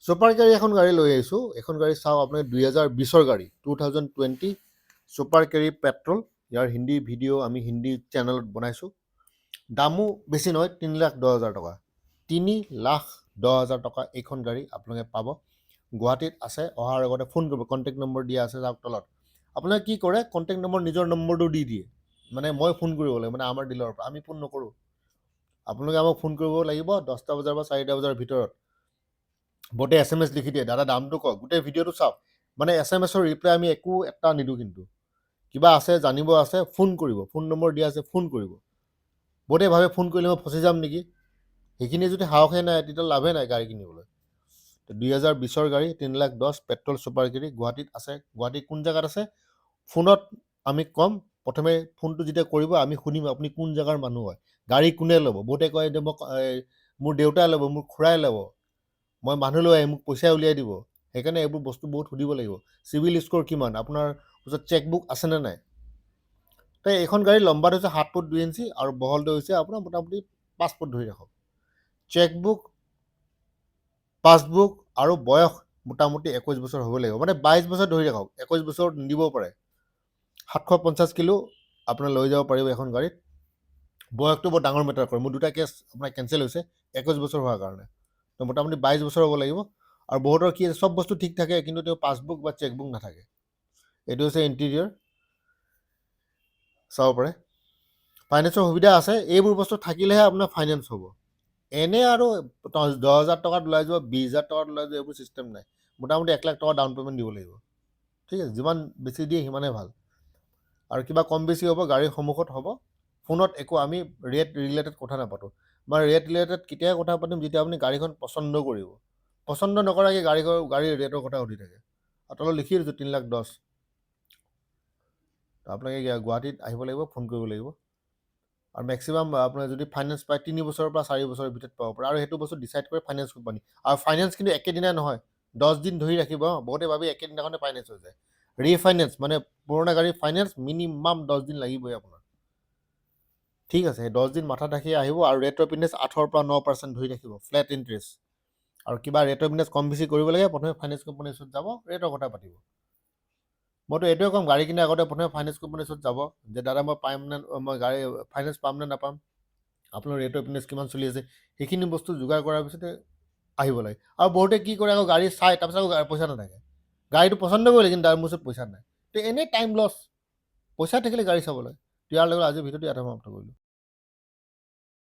Super carry এখন গাড়ী লৈ আহিছোঁ। এখন গাড়ী চাওক আপুনি 2020ৰ গাড়ী 2020 ছুপাৰ কেৰি পেট্ৰল। ইয়াৰ হিন্দী ভিডিঅ' আমি হিন্দী চেনেলত বনাইছোঁ। দামো বেছি নহয়, 3,10,000 টকা। 3,10,000 টকা এইখন গাড়ী আপোনালোকে পাব। গুৱাহাটীত আছে। অহাৰ আগতে ফোন কৰিব, কণ্টেক্ট নম্বৰ দিয়া আছে যাওক তলত। আপোনালোকে কি কৰে, কণ্টেক্ট নম্বৰ নিজৰ নম্বৰটো দি দিয়ে, মানে মই ফোন কৰিব লাগে, মানে আমাৰ ডিলাৰৰ পৰা। আমি ফোন নকৰোঁ। আপোনালোকে আমাক ফোন কৰিব লাগিব 10টা বজাৰ বা 4টা বজাৰ ভিতৰত। বহুতে SMS লিখি দিয়ে, দাদা দামটো কওক, গোটেই ভিডিঅ'টো চাওক। মানে SMSৰ ৰিপ্লাই আমি একো এটা নিদিওঁ। কিন্তু কিবা আছে, জানিব আছে, ফোন কৰিব। ফোন নম্বৰ দিয়া আছে, ফোন কৰিব। বহুতে ভাবে ফোন কৰিলে মই ফচি যাম নেকি। সেইখিনি যদি সাহসে নাই তেতিয়া লাভে নাই গাড়ী কিনিবলৈ। 2020ৰ গাড়ী 3,10,000 পেট্ৰল ছুপাৰ কেৰি গুৱাহাটীত আছে। গুৱাহাটীত কোন জেগাত আছে ফোনত আমি ক'ম। প্ৰথমে ফোনটো যেতিয়া কৰিব আমি শুনিম আপুনি কোন জেগাৰ মানুহ হয়, গাড়ী কোনে ল'ব। বহুতে কয় যে মোক মোৰ দেউতাই ল'ব, মোৰ খুৰাই ল'ব, মই মানুহ লৈ আহিম, মোক পইচা উলিয়াই দিব। সেইকাৰণে এইবোৰ বস্তু বহুত সুধিব লাগিব। চিভিল স্ক'ৰ কিমান, আপোনাৰ ওচৰত চেকবুক আছেনে নাই। তো এইখন গাড়ী লম্বাটো হৈছে 7 ফুট 2 ইঞ্চি আৰু বহলটো হৈছে আপোনাৰ মোটামুটি 5 ফুট ধৰি ৰাখক। চেকবুক, পাছবুক আৰু বয়স মোটামুটি 21 বছৰ হ'ব লাগিব, মানে 22 বছৰ ধৰি ৰাখক। 21 বছৰ নিদিবও পাৰে। 750 কিলো আপোনাৰ লৈ যাব পাৰিব এখন গাড়ীত। বয়সটো বৰ ডাঙৰ মেটাৰ কৰে। মোৰ 2টা কেছ আপোনাৰ কেঞ্চেল হৈছে 21 বছৰ হোৱাৰ কাৰণে। তো মোটামুটি 22 বছৰ হ'ব লাগিব। আৰু বহুতৰ কি চব বস্তু ঠিক থাকে কিন্তু তেওঁ পাছবুক বা চেকবুক নাথাকে। এইটো হৈছে ইণ্টেৰিয়ৰ, চাব পাৰে। ফাইনেন্সৰ সুবিধা আছে। এইবোৰ বস্তু থাকিলেহে আপোনাৰ ফাইনেন্স হ'ব। এনে আৰু 10,000 টকাত ওলাই যাব, 20,000 টকাত ওলাই যাব, এইবোৰ চিষ্টেম নাই। মোটামুটি 1 লাখ টকা ডাউন পে'মেণ্ট দিব লাগিব। ঠিক আছে, যিমান বেছি দিয়ে সিমানেই ভাল। আৰু কিবা কম বেছি হ'ব গাড়ীৰ সন্মুখত হ'ব। ফোনত একো আমি ৰেট ৰিলেটেড কথা নাপাতোঁ। মই ৰেট ৰিলেটেড কেতিয়া কথা পাতিম, যেতিয়া আপুনি গাড়ীখন পচন্দ কৰিব। পচন্দ নকৰাকৈ গাড়ীৰ ৰেটৰ কথা সুধি থাকে। আৰু তলত লিখি দিছোঁ 3,10,000। আপোনালোকে গুৱাহাটীত আহিব লাগিব, ফোন কৰিব লাগিব। আৰু মেক্সিমাম আপোনাৰ যদি ফাইনেন্স পায় 3 বছৰৰ পৰা 4 বছৰৰ ভিতৰত পাব পাৰে। আৰু সেইটো বস্তু ডিচাইড কৰে ফাইনেন্স কোম্পানী। আৰু ফাইনেন্স কিন্তু একেদিনাই নহয়, 10 দিন ধৰি ৰাখিব। বহুতে ভাবি একেদিনাখনে ফাইনেন্স হৈ যায়। ৰিফাইনেন্স মানে পুৰণা গাড়ী ফাইনেন্স মিনিমাম 10 দিন লাগিবই আপোনাৰ। ঠিক আছে, 10 দিন মাথাত ৰাখি আহিব। আৰু ৰেট অফ ইণ্টাৰেষ্ট 8ৰ পৰা 9% ধৰি ৰাখিব, ফ্লেট ইণ্টাৰেষ্ট। আৰু কিবা ৰেট অফ ইণ্টাৰেষ্ট কম বেছি কৰিব লাগে, প্ৰথমে ফাইনেন্স কোম্পানীৰ ওচৰত যাব, ৰেটৰ কথা পাতিব। মইতো এইটোৱে ক'ম, গাড়ী কিনাৰ আগতে প্ৰথমে ফাইনেন্স কোম্পানীৰ ওচৰত যাব, যে দাদা মই গাড়ী ফাইনেন্স পাম নে নাপাম, আপোনাৰ ৰেট অফ ইণ্টাৰেষ্ট কিমান চলি আছে, সেইখিনি বস্তু যোগাৰ কৰাৰ পিছতে আহিব লাগে। আৰু বহুতে কি কৰে, আকৌ গাড়ী চাই তাৰপিছত আকৌ পইচা নাথাকে। গাড়ীটো পচন্দ কৰিলে কিন্তু তাৰ মোৰ ওচৰত পইচা নাই। তো এনেই টাইম লছ। পইচা থাকিলে গাড়ী চাব লাগে। ইয়াৰ লগত আজি ভিডিঅ'টো ইয়াতে সমাপ্ত কৰিলোঁ।